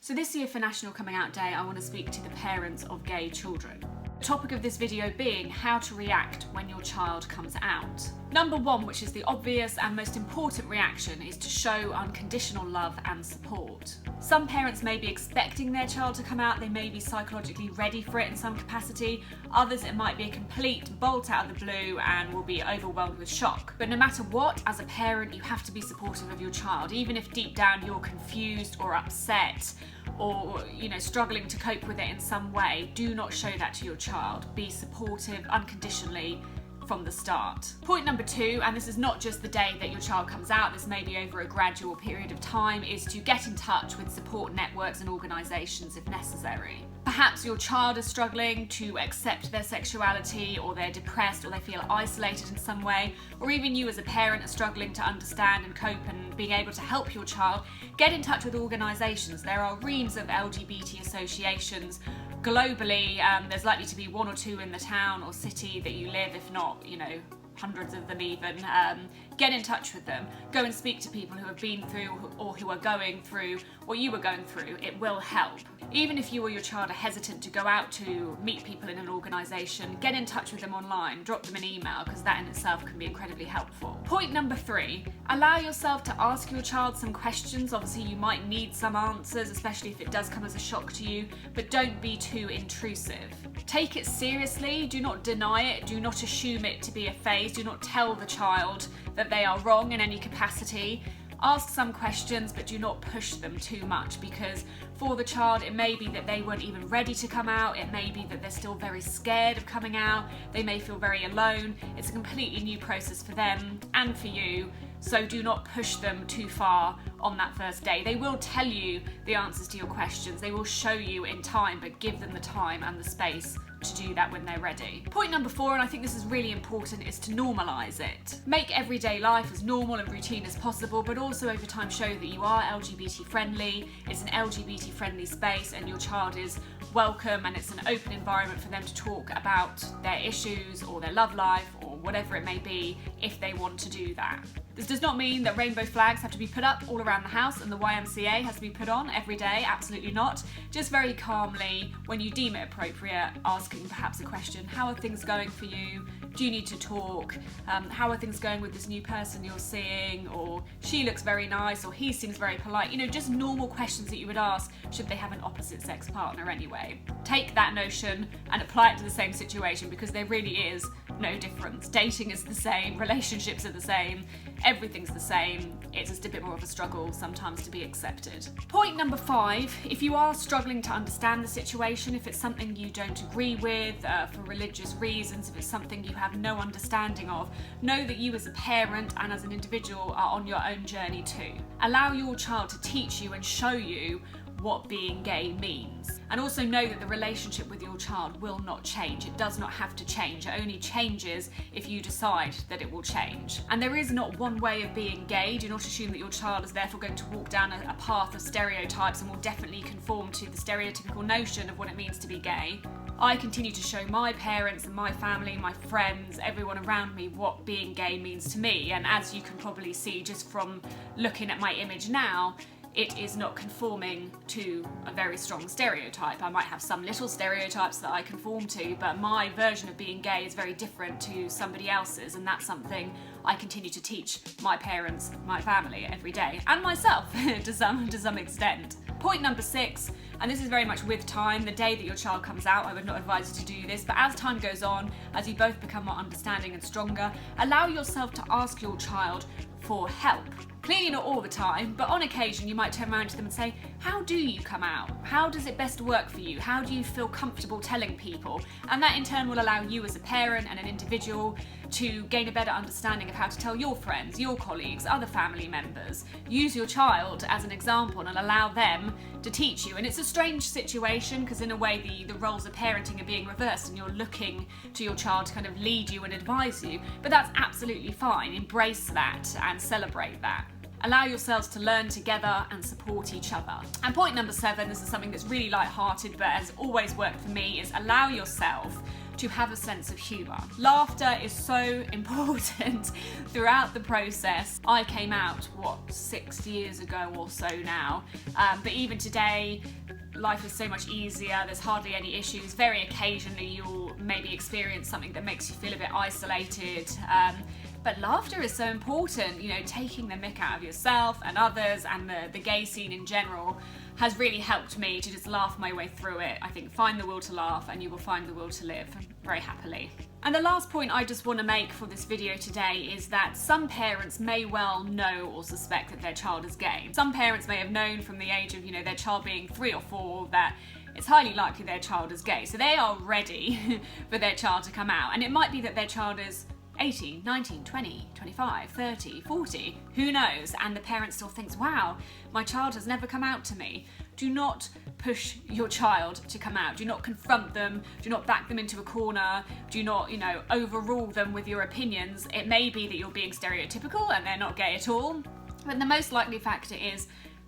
So this year for National Coming Out Day, I want to speak to the parents of gay children. The topic of this video being how to react when your child comes out. Number one, which is the obvious and most important reaction, is to show unconditional love and support. Some parents may be expecting their child to come out, they may be psychologically ready for it in some capacity. Others, it might be a complete bolt out of the blue and will be overwhelmed with shock. But no matter what, as a parent, you have to be supportive of your child, even if deep down you're confused or upset or struggling to cope with it in some way. Do not show that to your child. Be supportive unconditionally from the start. Point number two, and this is not just the day that your child comes out, this may be over a gradual period of time, is to get in touch with support networks and organisations if necessary. Perhaps your child is struggling to accept their sexuality, or they're depressed, or they feel isolated in some way, or even you as a parent are struggling to understand and cope and being able to help your child. Get in touch with organisations. There are reams of LGBT associations globally. There's likely to be one or two in the town or city that you live, if not, hundreds of them even. Get in touch with them. Go and speak to people who have been through or who are going through what you were going through. It will help. Even if you or your child are hesitant to go out to meet people in an organisation, get in touch with them online, drop them an email, because that in itself can be incredibly helpful. Point number three, allow yourself to ask your child some questions. Obviously you might need some answers, especially if it does come as a shock to you, but don't be too intrusive. Take it seriously, do not deny it, do not assume it to be a phase, do not tell the child that they are wrong in any capacity. Ask some questions, but do not push them too much, because for the child it may be that they weren't even ready to come out, it may be that they're still very scared of coming out, they may feel very alone. It's a completely new process for them and for you, so do not push them too far on that first day. They will tell you the answers to your questions, they will show you in time, but give them the time and the space to do that when they're ready. Point number four, and I think this is really important, is to normalise it. Make everyday life as normal and routine as possible, but also over time show that you are LGBT friendly, it's an LGBT friendly space and your child is welcome and it's an open environment for them to talk about their issues or their love life or whatever it may be if they want to do that. This does not mean that rainbow flags have to be put up all around the house and the YMCA has to be put on every day, absolutely not. Just very calmly, when you deem it appropriate, asking perhaps a question. How are things going for you? Do you need to talk? How are things going with this new person you're seeing? Or she looks very nice, or he seems very polite. Just normal questions that you would ask should they have an opposite sex partner anyway. Take that notion and apply it to the same situation, because there really is no difference. Dating is the same, relationships are the same, everything's the same. It's just a bit more of a struggle sometimes to be accepted. Point number five, if you are struggling to understand the situation, if it's something you don't agree with for religious reasons, if it's something you have no understanding of, know that you as a parent and as an individual are on your own journey too. Allow your child to teach you and show you what being gay means. And also know that the relationship with your child will not change. It does not have to change. It only changes if you decide that it will change. And there is not one way of being gay. Do not assume that your child is therefore going to walk down a path of stereotypes and will definitely conform to the stereotypical notion of what it means to be gay. I continue to show my parents and my family, my friends, everyone around me what being gay means to me. And as you can probably see just from looking at my image now, it is not conforming to a very strong stereotype. I might have some little stereotypes that I conform to, but my version of being gay is very different to somebody else's, and that's something I continue to teach my parents, my family every day, and myself to some extent. Point number six, and this is very much with time, the day that your child comes out, I would not advise you to do this, but as time goes on, as you both become more understanding and stronger, allow yourself to ask your child for help. Clearly not all the time, but on occasion you might turn around to them and say, how do you come out? How does it best work for you? How do you feel comfortable telling people? And that in turn will allow you as a parent and an individual to gain a better understanding of how to tell your friends, your colleagues, other family members. Use your child as an example and allow them to teach you. And it's a strange situation because in a way the roles of parenting are being reversed and you're looking to your child to kind of lead you and advise you, but that's absolutely fine. Embrace that and celebrate that. Allow yourselves to learn together and support each other. And point number 7, this is something that's really light-hearted but has always worked for me, is allow yourself to have a sense of humour. Laughter is so important throughout the process. I came out, 6 years ago or so now, but even today, life is so much easier, there's hardly any issues. Very occasionally you'll maybe experience something that makes you feel a bit isolated. But laughter is so important, you know, taking the mick out of yourself and others and the gay scene in general has really helped me to just laugh my way through it. I think find the will to laugh and you will find the will to live very happily. And the last point I just want to make for this video today is that some parents may well know or suspect that their child is gay. Some parents may have known from the age of, you know, their child being 3 or 4 that it's highly likely their child is gay. So they are ready for their child to come out. And it might be that their child is 18, 19, 20, 25, 30, 40, who knows? And the parent still thinks, wow, my child has never come out to me. Do not push your child to come out. Do not confront them. Do not back them into a corner. Do not, you know, overrule them with your opinions. It may be that you're being stereotypical and they're not gay at all, but the most likely factor is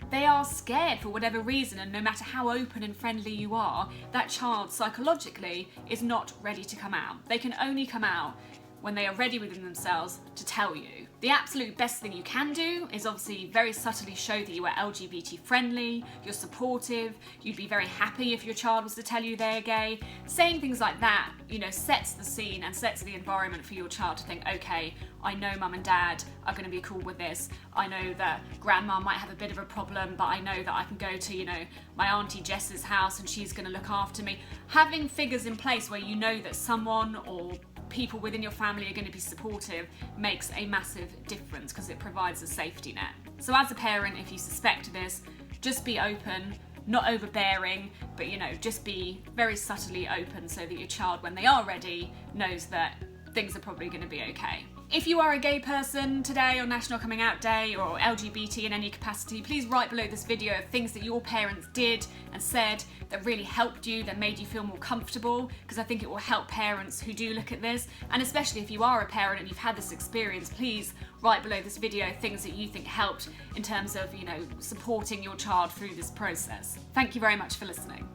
they are scared for whatever reason, and no matter how open and friendly you are, that child psychologically is not ready to come out. They can only come out when they are ready within themselves to tell you. The absolute best thing you can do is obviously very subtly show that you are LGBT friendly, you're supportive, you'd be very happy if your child was to tell you they're gay. Saying things like that, you know, sets the scene and sets the environment for your child to think, okay, I know mum and dad are going to be cool with this. I know that grandma might have a bit of a problem, but I know that I can go to, you know, my auntie Jess's house and she's going to look after me. Having figures in place where you know that someone or people within your family are going to be supportive makes a massive difference because it provides a safety net. So as a parent, if you suspect this, just be open, not overbearing, but you know, just be very subtly open so that your child, when they are ready, knows that things are probably going to be okay. If you are a gay person today on National Coming Out Day or LGBT in any capacity, please write below this video of things that your parents did and said that really helped you, that made you feel more comfortable, because I think it will help parents who do look at this. And especially if you are a parent and you've had this experience, please write below this video things that you think helped in terms of, you know, supporting your child through this process. Thank you very much for listening.